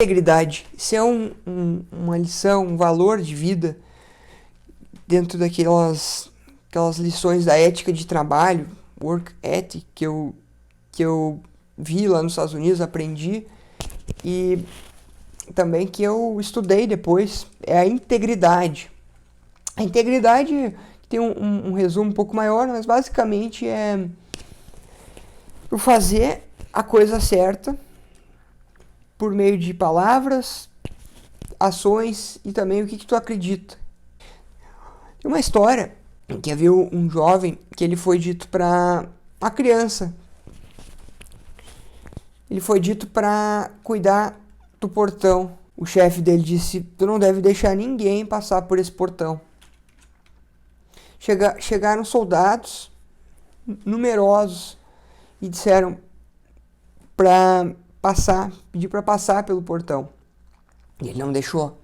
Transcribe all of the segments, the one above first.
Integridade. Isso é uma lição, um valor de vida dentro aquelas lições da ética de trabalho, work ethic, que eu vi lá nos Estados Unidos, aprendi, e também que eu estudei depois, é a integridade. A integridade tem um resumo um pouco maior, mas basicamente é o fazer a coisa certa por meio de palavras, ações e também o que tu acredita. Tem uma história que havia um jovem que ele foi dito para uma criança. Ele foi dito para cuidar do portão. O chefe dele disse: tu não deve deixar ninguém passar por esse portão. Chegaram soldados numerosos e disseram para pedir para passar pelo portão. E ele não deixou.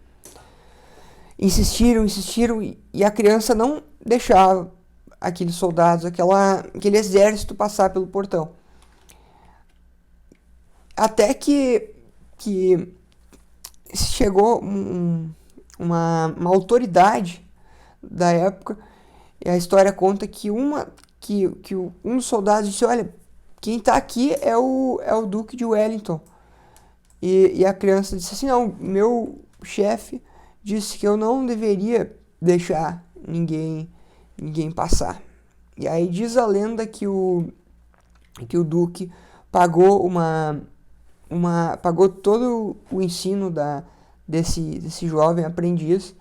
Insistiram e a criança não deixava aqueles soldados, aquele exército passar pelo portão. Até que chegou uma autoridade da época, e a história conta que um dos soldados disse: olha, quem está aqui é o Duque de Wellington. E a criança disse assim: não, meu chefe disse que eu não deveria deixar ninguém passar. E aí diz a lenda que o Duque pagou pagou todo o ensino desse jovem aprendiz,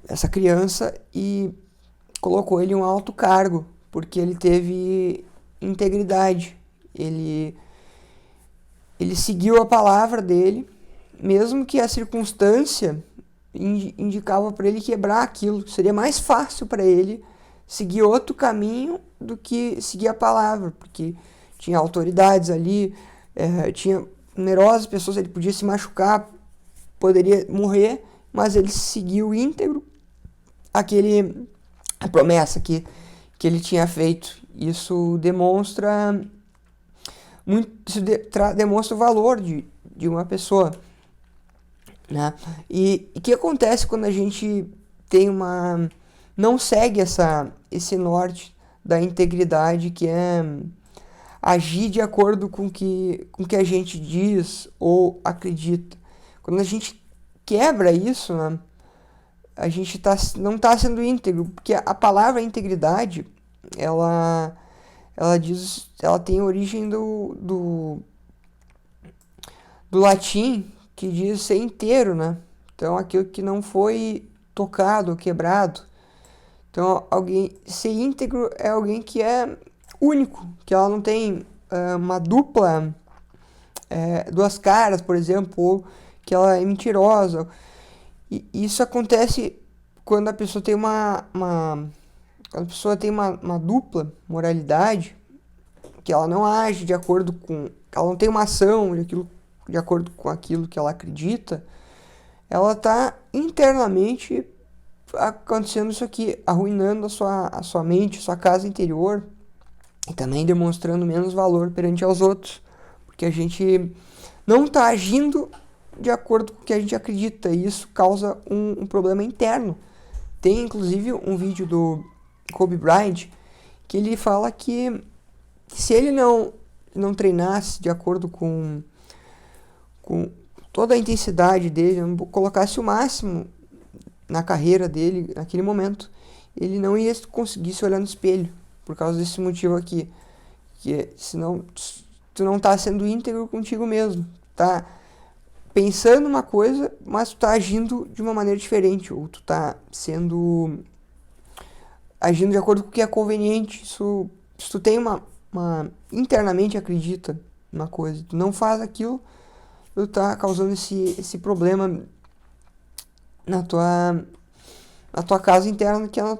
essa criança, e colocou ele em um alto cargo, porque ele teve integridade. Ele seguiu a palavra dele, mesmo que a circunstância indicava para ele quebrar aquilo. Seria mais fácil para ele seguir outro caminho do que seguir a palavra, porque tinha autoridades ali, tinha numerosas pessoas, ele podia se machucar, poderia morrer, mas ele seguiu íntegro a promessa que ele tinha feito. Isso demonstra demonstra o valor de uma pessoa, né? E o que acontece quando a gente não segue esse norte da integridade, que é agir de acordo com que a gente diz ou acredita? Quando a gente quebra isso, né, a gente não está sendo íntegro, porque a palavra integridade, ela tem origem do latim, que diz ser inteiro, né? Então, aquilo que não foi tocado ou quebrado. Então, ser íntegro é alguém que é único, que ela não tem uma duas caras, por exemplo, ou que ela é mentirosa. E isso acontece quando a pessoa tem uma dupla moralidade, que ela não age de acordo com... ela não tem uma ação de acordo com aquilo que ela acredita. Ela está internamente acontecendo isso aqui, arruinando a sua mente, a sua casa interior, e também demonstrando menos valor perante aos outros, porque a gente não está agindo de acordo com o que a gente acredita, e isso causa um problema interno. Tem inclusive um vídeo do Kobe Bryant que ele fala que se ele não treinasse de acordo com toda a intensidade dele, não colocasse o máximo na carreira dele naquele momento, ele não ia conseguir se olhar no espelho, por causa desse motivo aqui, que senão tu não tá sendo íntegro contigo mesmo, tá pensando uma coisa, mas tu tá agindo de uma maneira diferente, ou tu tá agindo de acordo com o que é conveniente. Se tu tem internamente acredita numa coisa, tu não faz aquilo, tu tá causando esse problema na tua casa interna, que é na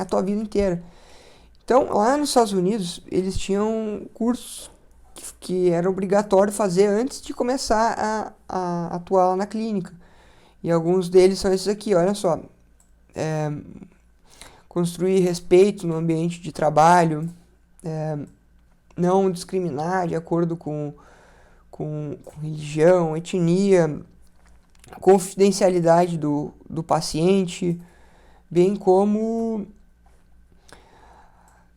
tua vida inteira. Então, lá nos Estados Unidos, eles tinham cursos que era obrigatório fazer antes de começar a atuar lá na clínica. E alguns deles são esses aqui, olha só. Construir respeito no ambiente de trabalho, não discriminar de acordo com com religião, etnia, confidencialidade do paciente, bem como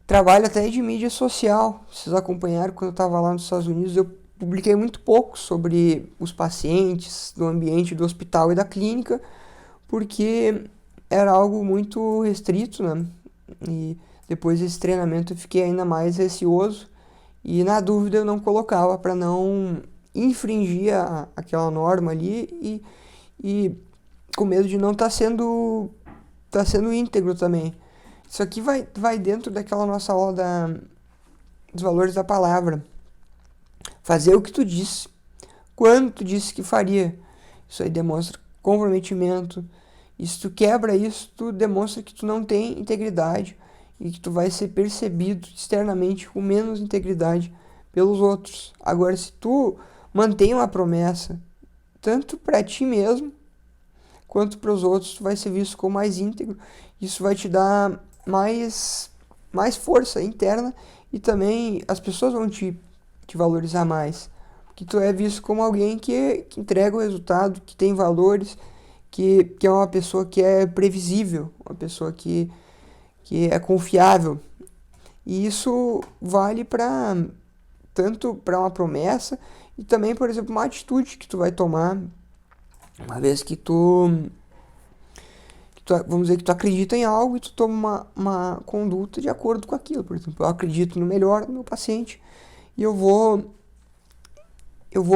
trabalho até de mídia social. Vocês acompanharam quando eu estava lá nos Estados Unidos, eu publiquei muito pouco sobre os pacientes, do ambiente do hospital e da clínica, porque era algo muito restrito, né? E depois desse treinamento eu fiquei ainda mais receoso e na dúvida eu não colocava para não infringir aquela norma ali e com medo de não tá sendo íntegro também. Isso aqui vai dentro daquela nossa aula dos valores da palavra. Fazer o que tu disse, quando tu disse que faria. Isso aí demonstra comprometimento. E se tu quebra isso, tu demonstra que tu não tem integridade e que tu vai ser percebido externamente com menos integridade pelos outros. Agora, se tu mantém uma promessa, tanto para ti mesmo quanto para os outros, tu vai ser visto como mais íntegro. Isso vai te dar mais força interna e também as pessoas vão te valorizar mais. Porque tu é visto como alguém que entrega o resultado, que tem valores, que é uma pessoa que é previsível, uma pessoa que é confiável. E isso vale tanto para uma promessa e também, por exemplo, uma atitude que tu vai tomar uma vez que vamos dizer que tu acredita em algo e tu toma uma conduta de acordo com aquilo. Por exemplo, eu acredito no melhor do meu paciente e eu vou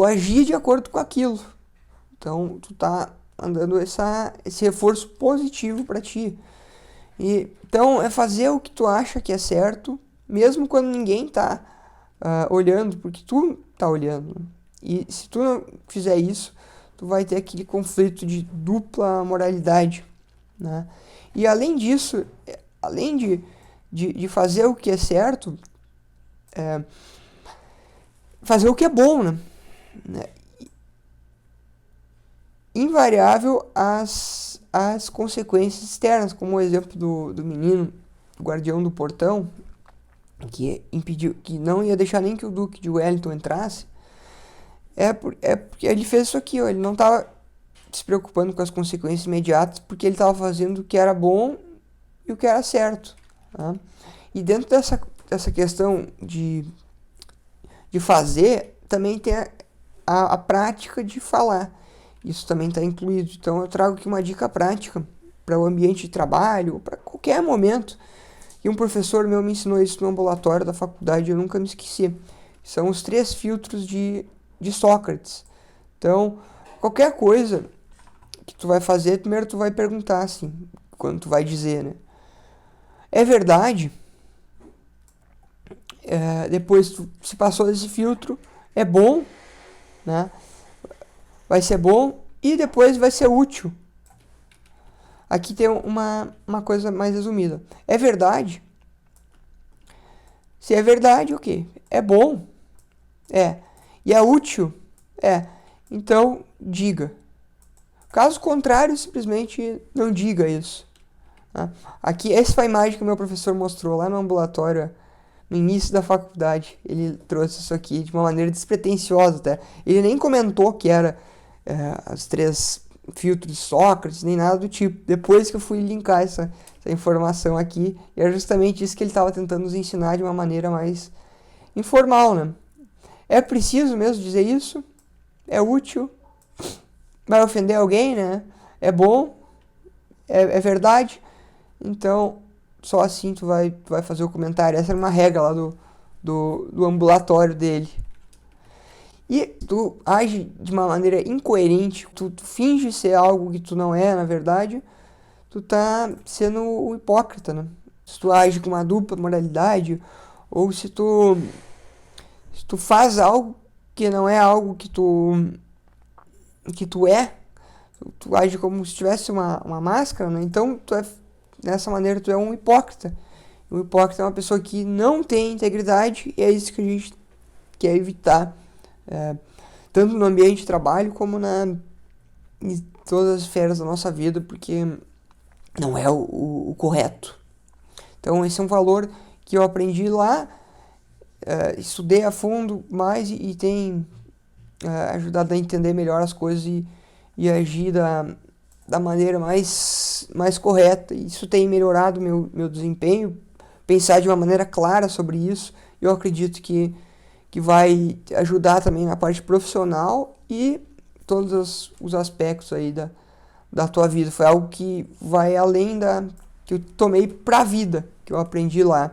agir de acordo com aquilo. Então, tu tá andando esse reforço positivo para ti. Então, é fazer o que tu acha que é certo, mesmo quando ninguém tá olhando, porque tu tá olhando. E se tu não fizer isso, tu vai ter aquele conflito de dupla moralidade, né? E além disso, além de fazer o que é certo, fazer o que é bom, né? Invariável as consequências externas, como o exemplo do menino, do guardião do portão, que impediu, que não ia deixar nem que o Duque de Wellington entrasse, porque ele fez isso aqui, ó, ele não estava se preocupando com as consequências imediatas, porque ele estava fazendo o que era bom e o que era certo, tá? E dentro dessa questão de fazer, também tem a prática de falar. Isso também está incluído. Então eu trago aqui uma dica prática para o ambiente de trabalho, para qualquer momento. E um professor meu me ensinou isso no ambulatório da faculdade, eu nunca me esqueci. São os 3 filtros de Sócrates. Então, qualquer coisa que tu vai fazer, primeiro tu vai perguntar assim, quando tu vai dizer, né? É verdade? Depois tu se passou desse filtro, é bom, né? Vai ser bom e depois vai ser útil. Aqui tem uma coisa mais resumida. É verdade? Se é verdade, ok. É bom? É. E é útil? É. Então, diga. Caso contrário, simplesmente não diga isso. Tá? Aqui, essa foi a imagem que o meu professor mostrou lá no ambulatório, no início da faculdade. Ele trouxe isso aqui de uma maneira despretensiosa até. Ele nem comentou que era os 3 filtros de Sócrates, nem nada do tipo. Depois que eu fui linkar essa informação aqui, era justamente isso que ele estava tentando nos ensinar de uma maneira mais informal, né? É preciso mesmo dizer isso? É útil? Vai ofender alguém, né? É bom? É verdade? Então, só assim tu vai fazer o comentário. Essa era uma regra lá do ambulatório dele. E tu age de uma maneira incoerente, tu finge ser algo que tu não é, na verdade, tu tá sendo um hipócrita, né? Se tu age com uma dupla moralidade, ou se tu faz algo que não é algo que tu é, tu age como se tivesse uma máscara, né? Então, dessa maneira, tu é um hipócrita. Um hipócrita é uma pessoa que não tem integridade, e é isso que a gente quer evitar. Tanto no ambiente de trabalho como em todas as esferas da nossa vida, porque não é o correto. Então esse é um valor que eu aprendi lá, estudei a fundo mais e tem ajudado a entender melhor as coisas e agir da maneira mais correta. Isso tem melhorado meu desempenho, pensar de uma maneira clara sobre isso. Eu acredito que vai ajudar também na parte profissional e todos os aspectos aí da tua vida. Foi algo que vai além que eu tomei pra vida, que eu aprendi lá.